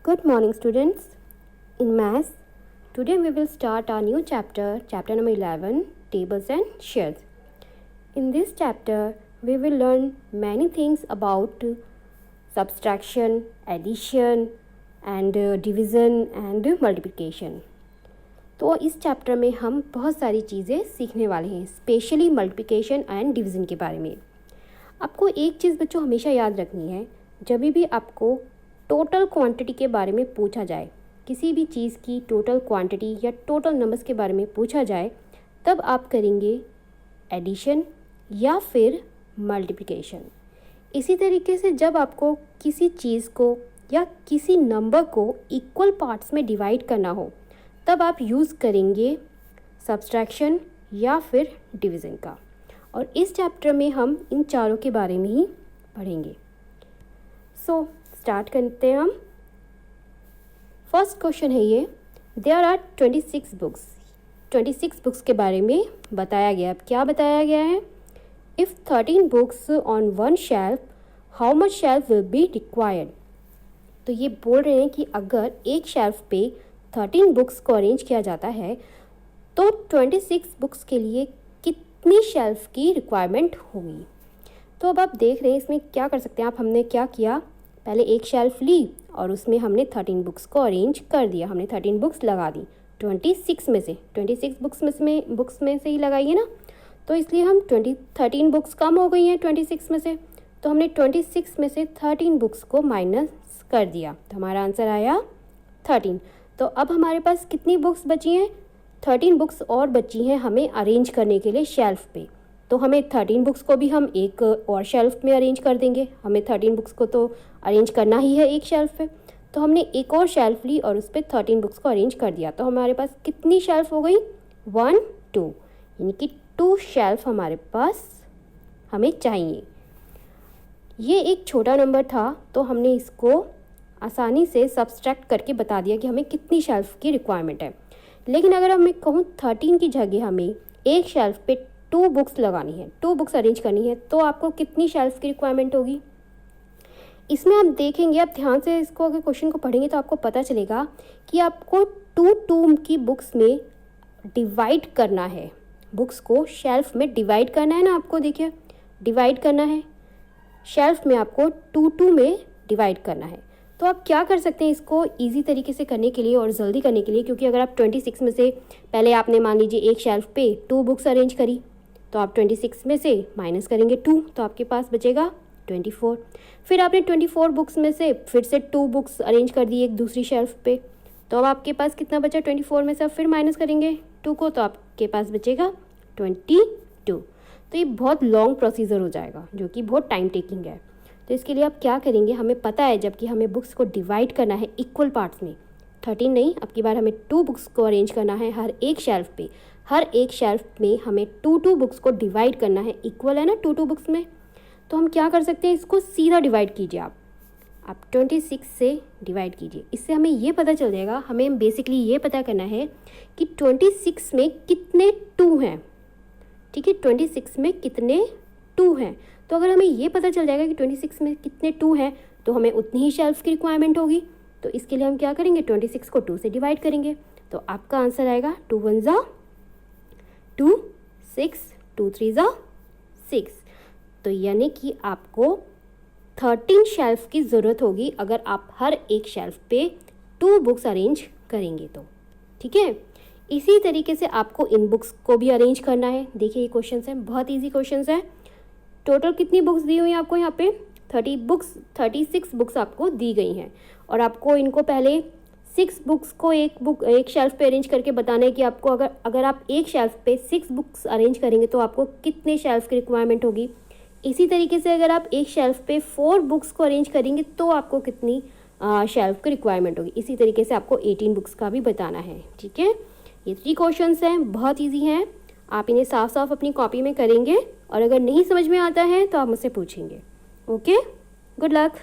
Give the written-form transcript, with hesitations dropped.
Good morning, students. In Maths, today we will start our new chapter, chapter number 11, Tables and Shares. In this chapter, we will learn many things about subtraction, addition, and division and multiplication. तो इस chapter में हम बहुत सारी चीज़ें सीखने वाले हैं, स्पेशली मल्टीप्लिकेशन एंड डिवीज़न के बारे में. आपको एक चीज़ बच्चों हमेशा याद रखनी है, जब भी आपको टोटल क्वांटिटी के बारे में पूछा जाए, किसी भी चीज़ की टोटल क्वांटिटी या टोटल नंबर्स के बारे में पूछा जाए, तब आप करेंगे एडिशन या फिर मल्टीप्लिकेशन. इसी तरीके से जब आपको किसी चीज़ को या किसी नंबर को इक्वल पार्ट्स में डिवाइड करना हो, तब आप यूज़ करेंगे सब्सट्रैक्शन या फिर डिवीज़न का. और इस चैप्टर में हम इन चारों के बारे में ही पढ़ेंगे. सो स्टार्ट करते हैं हम. फर्स्ट क्वेश्चन है ये, देयर आर 26 बुक्स. 26 बुक्स के बारे में बताया गया. अब क्या बताया गया है? If 13 books on one shelf, how much shelf will be required. तो ये बोल रहे हैं कि अगर एक शेल्फ पे 13 बुक्स को अरेंज किया जाता है तो 26 बुक्स के लिए कितनी शेल्फ की रिक्वायरमेंट होगी. तो अब आप देख रहे हैं इसमें क्या कर सकते हैं आप. हमने क्या किया, पहले एक शेल्फ ली और उसमें हमने 13 बुक्स को अरेंज कर दिया. हमने 13 बुक्स लगा दी 26 में से. 26 बुक्स में से ही लगाई है ना, तो इसलिए हम 13 बुक्स कम हो गई हैं 26 में से, तो हमने 26 में से 13 बुक्स को माइनस कर दिया, तो हमारा आंसर आया 13. तो अब हमारे पास कितनी बुक्स बची हैं? 13 बुक्स और बची हैं हमें अरेंज करने के लिए शेल्फ पे. तो हमें 13 बुक्स को भी हम एक और शेल्फ में अरेंज कर देंगे. हमें 13 बुक्स को तो अरेंज करना ही है एक शेल्फ पे, तो हमने एक और शेल्फ ली और उस पर 13 बुक्स को अरेंज कर दिया. तो हमारे पास कितनी शेल्फ हो गई? 1 2, यानी कि 2 शेल्फ हमारे पास हमें चाहिए. ये एक छोटा नंबर था, तो हमने इसको आसानी से सब्सट्रैक्ट करके बता दिया कि हमें कितनी शेल्फ की रिक्वायरमेंट है. लेकिन अगर हमें कहूँ 13 की जगह हमें एक शेल्फ पे 2 बुक्स लगानी है, 2 बुक्स अरेंज करनी है, तो आपको कितनी शेल्फ की रिक्वायरमेंट होगी? इसमें आप देखेंगे, आप ध्यान से इसको अगर क्वेश्चन को पढ़ेंगे तो आपको पता चलेगा कि आपको 2 की बुक्स में डिवाइड करना है. बुक्स को शेल्फ में डिवाइड करना है ना, आपको देखिए डिवाइड करना है, शेल्फ में आपको 2 में डिवाइड करना है. तो आप क्या कर सकते हैं इसको ईजी तरीके से करने के लिए और जल्दी करने के लिए, क्योंकि अगर आप 26 में से पहले आपने मान लीजिए एक शेल्फ पे 2 बुक्स अरेंज करी, तो आप 26 में से माइनस करेंगे 2, तो आपके पास बचेगा 24. फिर आपने 24 बुक्स में से फिर से 2 बुक्स अरेंज कर दी एक दूसरी शेल्फ पे, तो अब आपके पास कितना बचा? 24 में से फिर माइनस करेंगे 2 को, तो आपके पास बचेगा 22. तो ये बहुत लॉन्ग प्रोसीजर हो जाएगा, जो कि बहुत टाइम टेकिंग है. तो इसके लिए आप क्या करेंगे, हमें पता है जबकि हमें बुक्स को डिवाइड करना है इक्वल पार्ट्स में, 13 नहीं, अब की बार हमें 2 बुक्स को अरेंज करना है हर एक शेल्फ पे. हर एक शेल्फ में हमें 2 बुक्स को डिवाइड करना है, इक्वल है ना 2 बुक्स में. तो हम क्या कर सकते हैं, इसको सीधा डिवाइड कीजिए आप 26 से डिवाइड कीजिए. इससे हमें ये पता चल जाएगा, हमें बेसिकली ये पता करना है कि 26 में कितने 2 हैं. ठीक है, 26 में कितने 2 हैं. तो अगर हमें ये पता चल जाएगा कि 26 में कितने 2 हैं, तो हमें उतनी ही शेल्फ की रिक्वायरमेंट होगी. तो इसके लिए हम क्या करेंगे, 26 को 2 से डिवाइड करेंगे. तो आपका आंसर आएगा 2 1 ज़ा 2, 6, 2 3 ज़ा 6. तो यानी कि आपको 13 शेल्फ की ज़रूरत होगी अगर आप हर एक शेल्फ पे 2 बुक्स अरेंज करेंगे तो. ठीक है, इसी तरीके से आपको इन बुक्स को भी अरेंज करना है. देखिए ये क्वेश्चन है, बहुत ईजी क्वेश्चन है. टोटल कितनी बुक्स दी हुई हैं आपको? यहाँ पे 36 बुक्स आपको दी गई हैं, और आपको इनको पहले 6 बुक्स को एक शेल्फ पे अरेंज करके बताना है कि आपको अगर आप एक शेल्फ पे 6 बुक्स अरेंज करेंगे तो आपको कितने शेल्फ की रिक्वायरमेंट होगी. इसी तरीके से अगर आप एक शेल्फ पे 4 बुक्स को अरेंज करेंगे तो आपको कितनी शेल्फ की रिक्वायरमेंट होगी. इसी तरीके से आपको 18 बुक्स का भी बताना है. ठीक है, ये 3 क्वेश्चंस हैं, बहुत ईजी हैं. आप इन्हें साफ साफ अपनी कॉपी में करेंगे, और अगर नहीं समझ में आता है तो आप मुझसे पूछेंगे. Okay, good luck.